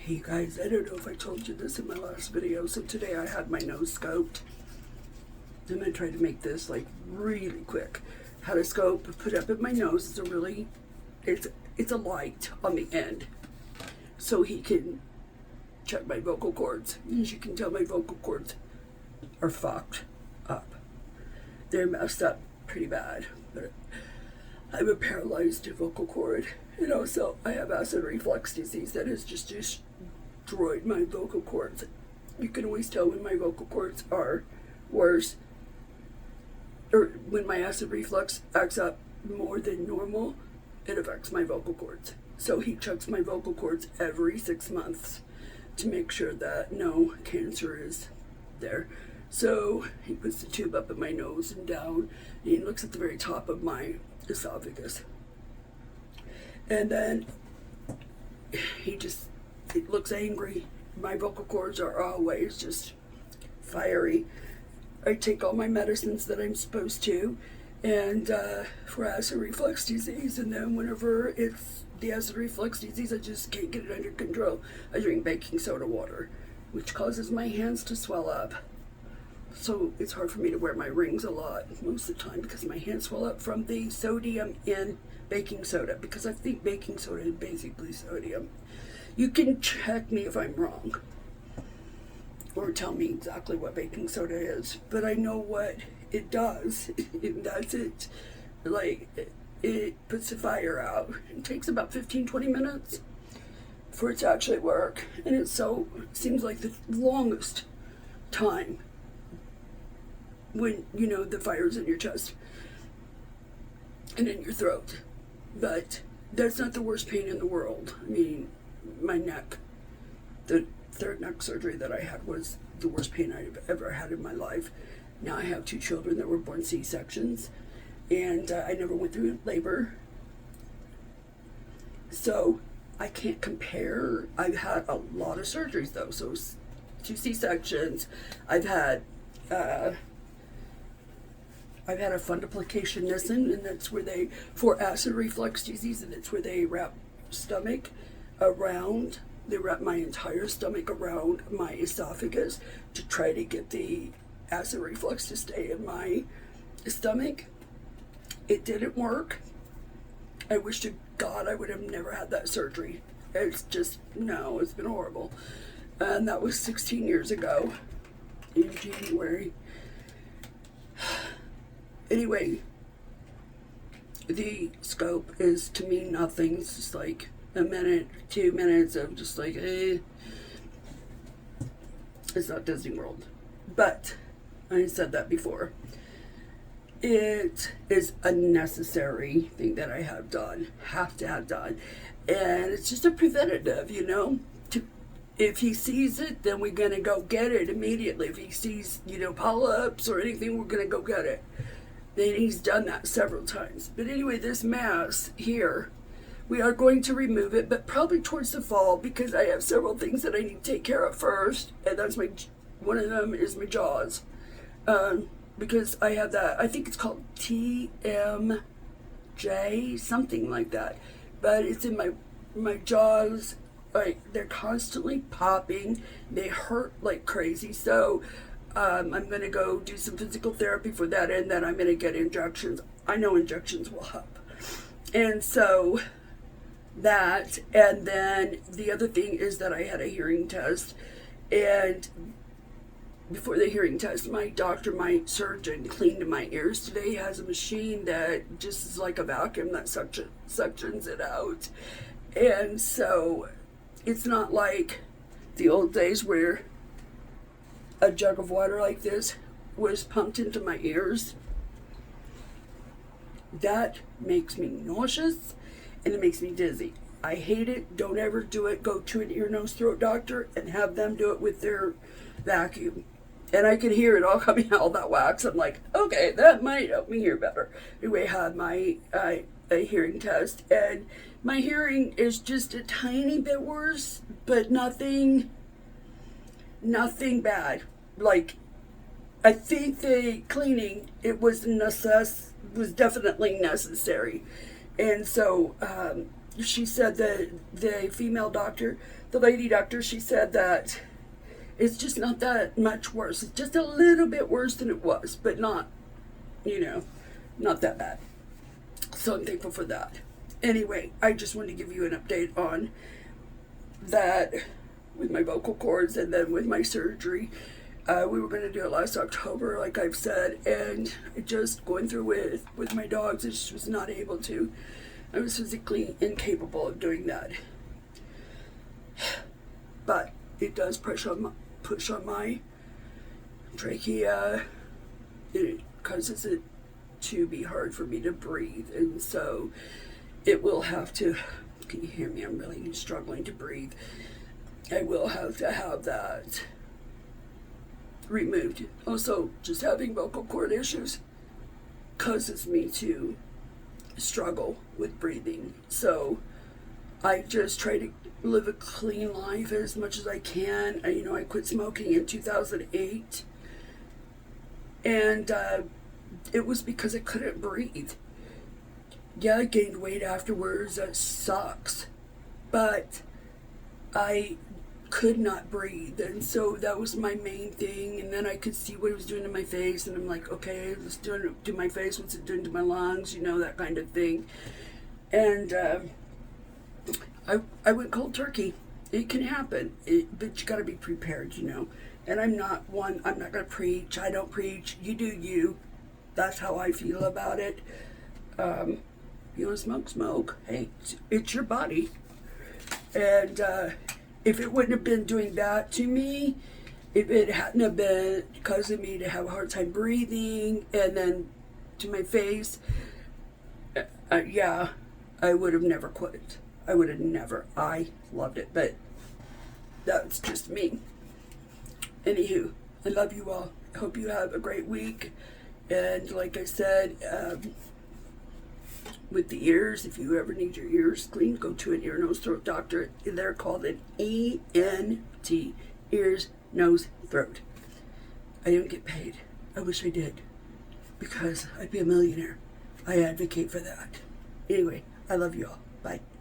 Hey guys, I don't know if I told you this in my last video. So today I had my nose scoped. I'm going to try to make this like really quick. Had a scope put up at my nose. It's a light on the end. So he can check my vocal cords. As you can tell, my vocal cords are fucked up. They're messed up pretty bad. But I have a paralyzed vocal cord. And also I have acid reflux disease that has just destroyed my vocal cords. You can always tell when my vocal cords are worse, or when my acid reflux acts up more than normal, it affects my vocal cords. So he checks my vocal cords every 6 months to make sure that no cancer is there. So he puts the tube up at my nose and down, and he looks at the very top of my esophagus. And then he looks angry. My vocal cords are always just fiery. I take all my medicines that I'm supposed to, and for acid reflux disease, and then whenever it's the acid reflux disease, I just can't get it under control. I drink baking soda water, which causes my hands to swell up. So it's hard for me to wear my rings a lot most of the time because my hands swell up from the sodium in baking soda, because I think baking soda is basically sodium. You can check me if I'm wrong or tell me exactly what baking soda is, but I know what it does, and that's it. Like, it puts the fire out. It takes about 15-20 minutes for it to actually work, and it seems like the longest time when, you know, the fire's in your chest and in your throat. But that's not the worst pain in the world. I mean, my neck, the third neck surgery that I had was the worst pain I've ever had in my life. Now I have 2 children that were born C-sections, and I never went through labor. So I can't compare. I've had a lot of surgeries though. So 2 C-sections. I've had a fundoplication Nissen, and that's where for acid reflux disease, and it's where they wrap they wrap my entire stomach around my esophagus to try to get the acid reflux to stay in my stomach. It didn't work. I wish to God I would have never had that surgery. It's been horrible. And that was 16 years ago in January. Anyway, the scope is to me nothing. It's just like a minute, 2 minutes of just like, It's not Disney World. But, I said that before, it is a necessary thing that I have to have done. And it's just a preventative, you know. If he sees it, then we're going to go get it immediately. If he sees, polyps or anything, we're going to go get it. Then he's done that several times. But anyway, this mass here, we are going to remove it, but probably towards the fall, because I have several things that I need to take care of first, and that's one of them is my jaws, because I have that. I think it's called TMJ, something like that, but it's in my jaws. Like, they're constantly popping. They hurt like crazy. So I'm going to go do some physical therapy for that, and then I'm going to get injections. I know injections will help. And so that, and then the other thing is that I had a hearing test, and before the hearing test, my surgeon cleaned my ears today. He has a machine that just is like a vacuum that suctions it out. And so it's not like the old days where a jug of water like this was pumped into my ears. That makes me nauseous, and it makes me dizzy. I hate it. Don't ever do it. Go to an ear, nose, throat doctor and have them do it with their vacuum. And I could hear it all coming out, all that wax. I'm like, okay, that might help me hear better. Anyway, I had my a hearing test, and my hearing is just a tiny bit worse, but nothing bad. Like, I think the cleaning, it was definitely necessary. And so she said that the female doctor, the lady doctor, she said that it's just not that much worse. It's just a little bit worse than it was, but not, not that bad. So I'm thankful for that. Anyway, I just wanted to give you an update on that with my vocal cords and then with my surgery. We were going to do it last October, like I've said, and just going through it with my dogs, I just was not able to. I was physically incapable of doing that. But it does push on my trachea. It causes it to be hard for me to breathe, and so it will have to, can you hear me? I'm really struggling to breathe. I will have to have that removed. Also, just having vocal cord issues causes me to struggle with breathing. So I just try to live a clean life as much as I can. I quit smoking in 2008, and it was because I couldn't breathe. Yeah, I gained weight afterwards. That sucks. But I could not breathe, and so that was my main thing. And then I could see what it was doing to my face, and I'm like, okay, it's doing it to my face, what's it doing to my lungs, that kind of thing. And I went cold turkey. It can happen, but you got to be prepared, And I'm not going to preach. I don't preach. You do you. That's how I feel about it. You want to smoke. Hey, it's your body. And if it wouldn't have been doing that to me, if it hadn't have been causing me to have a hard time breathing, and then to my face, yeah, I would have never quit. I would have never. I loved it, but that's just me. Anywho, I love you all. I hope you have a great week. And like I said, with the ears, if you ever need your ears cleaned, go to an ear, nose, throat doctor. They're called an ENT, ears, nose, throat. I don't get paid. I wish I did, because I'd be a millionaire. I advocate for that. Anyway, I love you all. Bye.